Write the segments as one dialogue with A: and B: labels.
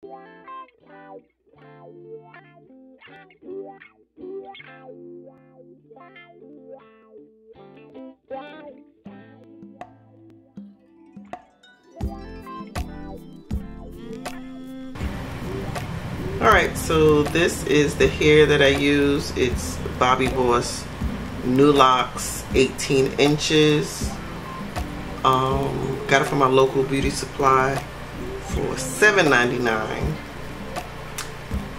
A: Alright, so this is the hair that I use. It's Bobby Boss New Locs 18 inches. Got it from my local beauty supply for $7.99.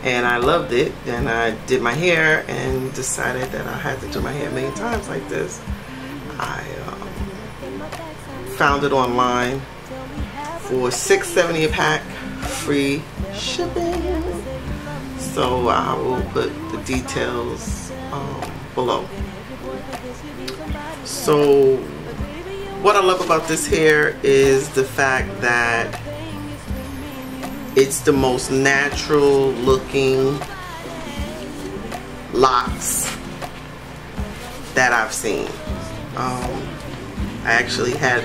A: And I loved it. And I did my hair and decided that I had to do my hair many times like this. I found it online for $6.70 a pack, free shipping. So I will put the details below. So what I love about this hair is the fact that it's the most natural looking locks that I've seen. I actually had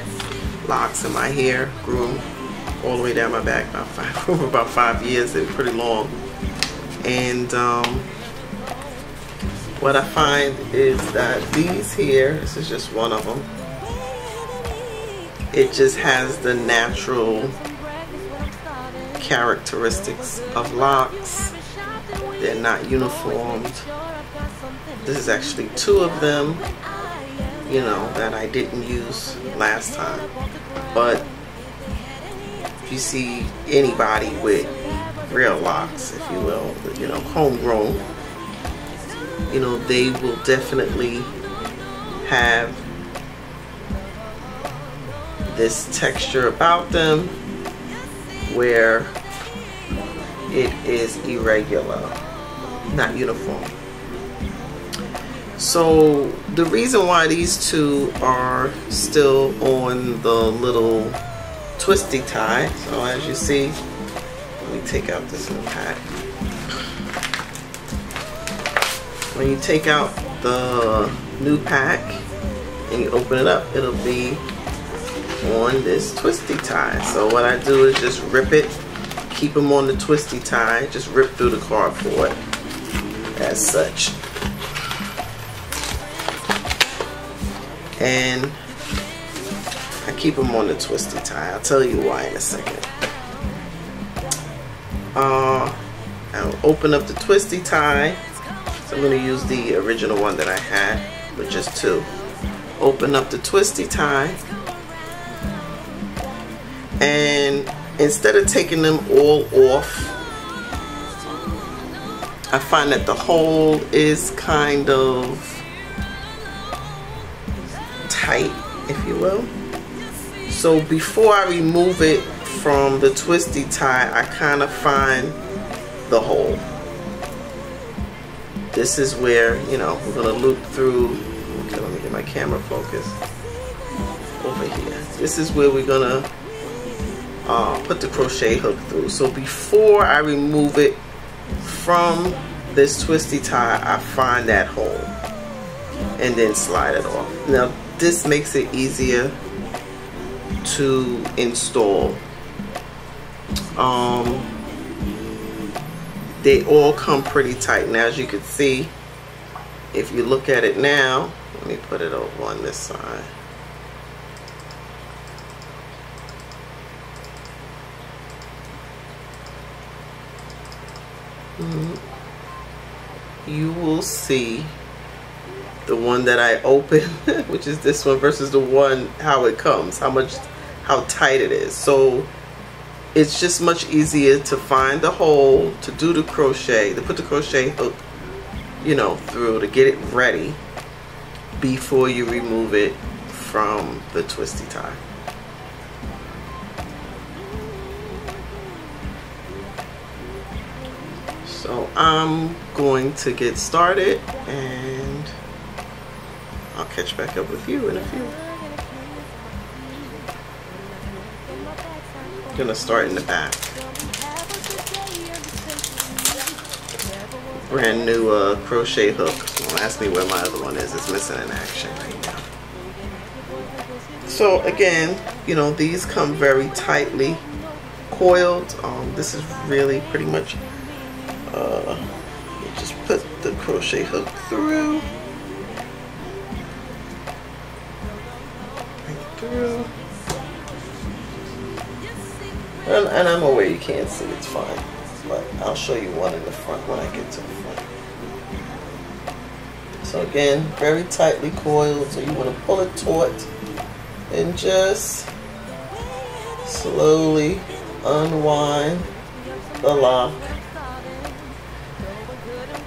A: locks in my hair, grew them all the way down my back for about 5 years. They were pretty long. And what I find is that these here, this is just one of them, it just has the natural characteristics of locks. They're not uniformed. This is actually 2 of them, you know, that I didn't use last time. But if you see anybody with real locks, if you will, you know, homegrown, you know, they will definitely have this texture about them where it is irregular, not uniform. So the reason why these 2 are still on the little twisty tie, so as you see, let me take out this new pack. When you take out the new pack and you open it up, it'll be on this twisty tie. So what I do is just rip it, keep them on the twisty tie, just rip through the cardboard as such. And I keep them on the twisty tie. I'll tell you why in a second. I'll open up the twisty tie. So I'm going to use the original one that I had with just 2. Open up the twisty tie. And instead of taking them all off, I find that the hole is kind of tight, if you will. So before I remove it from the twisty tie, I kind of find the hole. This is where, you know, we're going to loop through. Okay, let me get my camera focused over here. This is where we're going to put the crochet hook through. So before I remove it from this twisty tie, I find that hole and then slide it off. Now this makes it easier to install. They all come pretty tight. Now as you can see, if you look at it now, let me put it over on this side. You will see the one that I opened, which is this one, versus the one, how it comes, how tight it is. So it's just much easier to find the hole, to do the crochet, to put the crochet hook, you know, through, to get it ready before you remove it from the twisty tie. So I'm going to get started and I'll catch back up with you in a few. I'm gonna start in the back. Brand new crochet hook. Don't ask me where my other one is. It's missing in action right now. So again, you know, these come very tightly coiled. This is really pretty much, you just put the crochet hook through, and I'm aware you can't see, it's fine, but I'll show you one in the front when I get to the front. So again, very tightly coiled, so you want to pull it taut and just slowly unwind the lock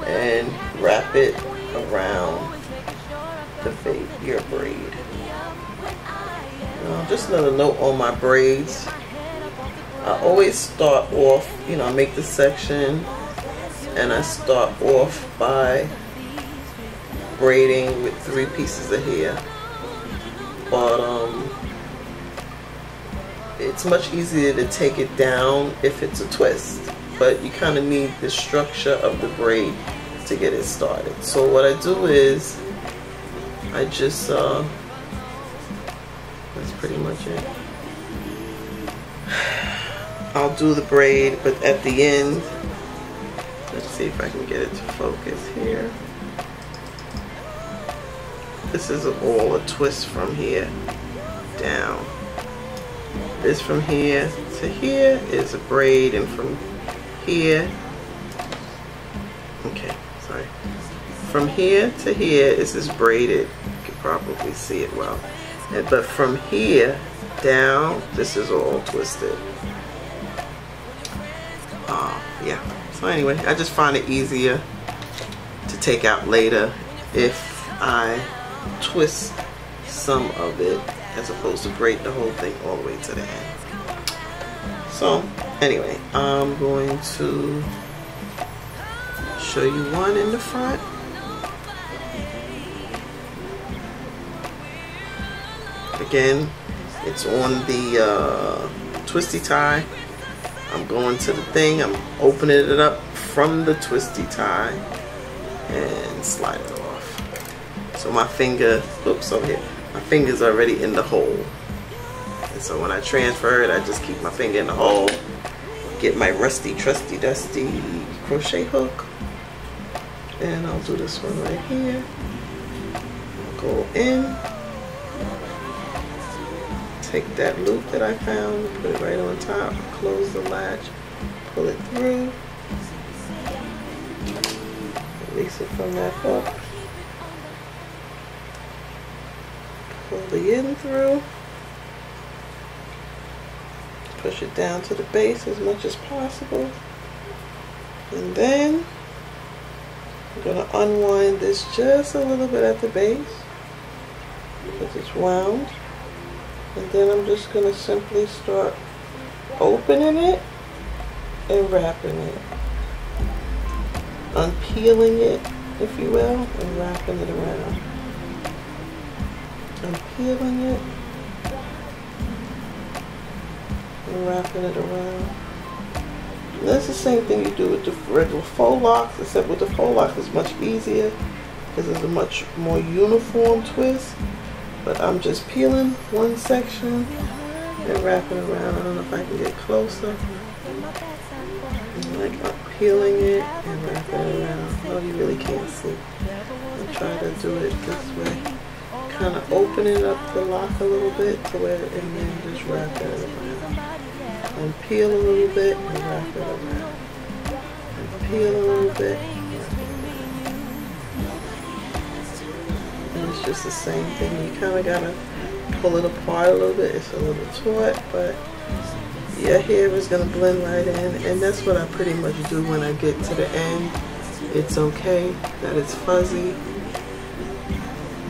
A: and wrap it around your braid. Now, just another note on my braids. I always start off, you know, I make the section and I start off by braiding with 3 pieces of hair, but it's much easier to take it down if it's a twist, but you kind of need the structure of the braid to get it started. So what I do is I just that's pretty much it. I'll do the braid, but at the end, let's see if I can get it to focus here. This is all a twist from here down. This from here to here is a braid, and from here, okay, sorry. From here to here, this is braided. You can probably see it well. But from here down, this is all twisted. Yeah. So anyway, I just find it easier to take out later if I twist some of it as opposed to braid the whole thing all the way to the end. So anyway, I'm going to show you one in the front. Again, it's on the twisty tie. I'm going to the thing, I'm opening it up from the twisty tie and slide it off. So my finger, oops, over here, my finger's already in the hole. And so when I transfer it, I just keep my finger in the hole, get my rusty, trusty, dusty crochet hook, and I'll do this one right here. I'll go in, take that loop that I found, put it right on top, close the latch, pull it through, release it from that hook, pull the end through, push it down to the base as much as possible, and then I'm going to unwind this just a little bit at the base because it's wound. And then I'm just going to simply start opening it and wrapping it. Unpeeling it, if you will, and wrapping it around. Unpeeling it and wrapping it around. And that's the same thing you do with the regular faux locks, except with the faux locks it's much easier because it's a much more uniform twist. But I'm just peeling one section and wrapping around. I don't know if I can get closer. Like I'm peeling it and wrapping it around. Oh, you really can't see. I'll try to do it this way. Kind of opening up the lock a little bit to where, and then just wrapping it around. And peel a little bit and wrap it around. And peel a little bit. It's just the same thing. You kind of gotta pull it apart a little bit. It's a little taut, but your hair is gonna blend right in, and that's what I pretty much do when I get to the end. It's okay that it's fuzzy.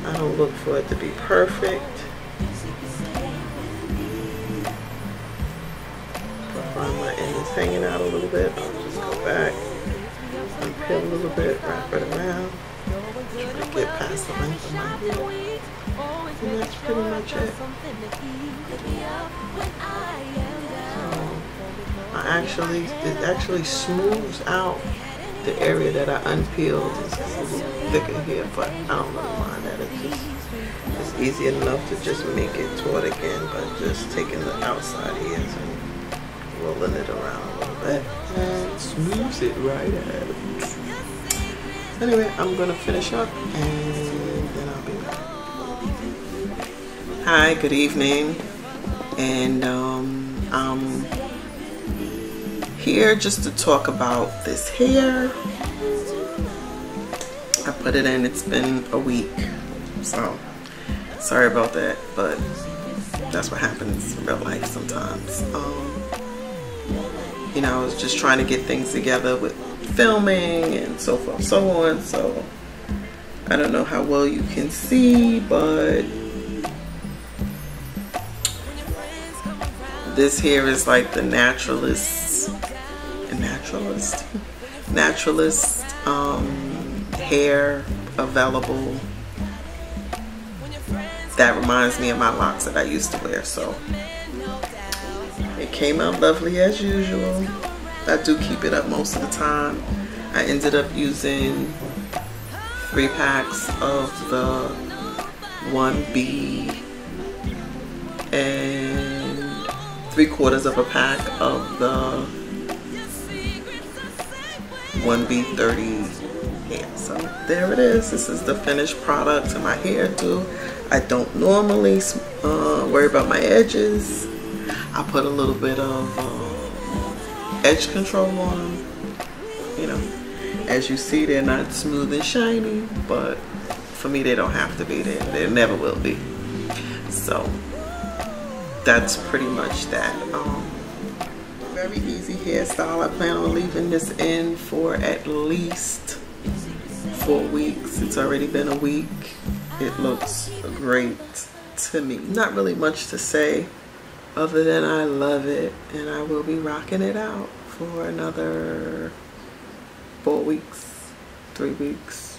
A: I don't look for it to be perfect. If I find my end is hanging out a little bit, I'll just go back and peel a little bit, wrap it around. Try to get past the length of my hair, and that's pretty much it. So it actually smooths out the area that I unpeeled. It's a little thicker here, but I don't really mind that. It's easy enough to just make it taut again by just taking the outside hairs and rolling it around a little bit and smooths it right out. Anyway, I'm gonna finish up and then I'll be back. Hi, good evening, and I'm here just to talk about this hair. I put it in, it's been a week, so sorry about that, but that's what happens in real life sometimes. You know, I was just trying to get things together with filming and so forth and so on, so I don't know how well you can see, but this here is like the naturalist hair available. That reminds me of my locks that I used to wear, so it came out lovely as usual. I do keep it up most of the time. I ended up using 3 packs of the 1B and 3/4 of a pack of the 1B30 hair. So there it is. This is the finished product to my hairdo. I don't normally worry about my edges. I put a little bit of edge control on them. You know, as you see, they're not smooth and shiny, but for me they don't have to be. They never will be. So that's pretty much that. Very easy hairstyle. I plan on leaving this in for at least 4 weeks. It's already been a week. It looks great to me. Not really much to say other than I love it, and I will be rocking it out for another 4 weeks, 3 weeks,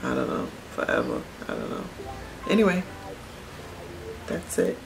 A: I don't know, forever, I don't know. Anyway, that's it.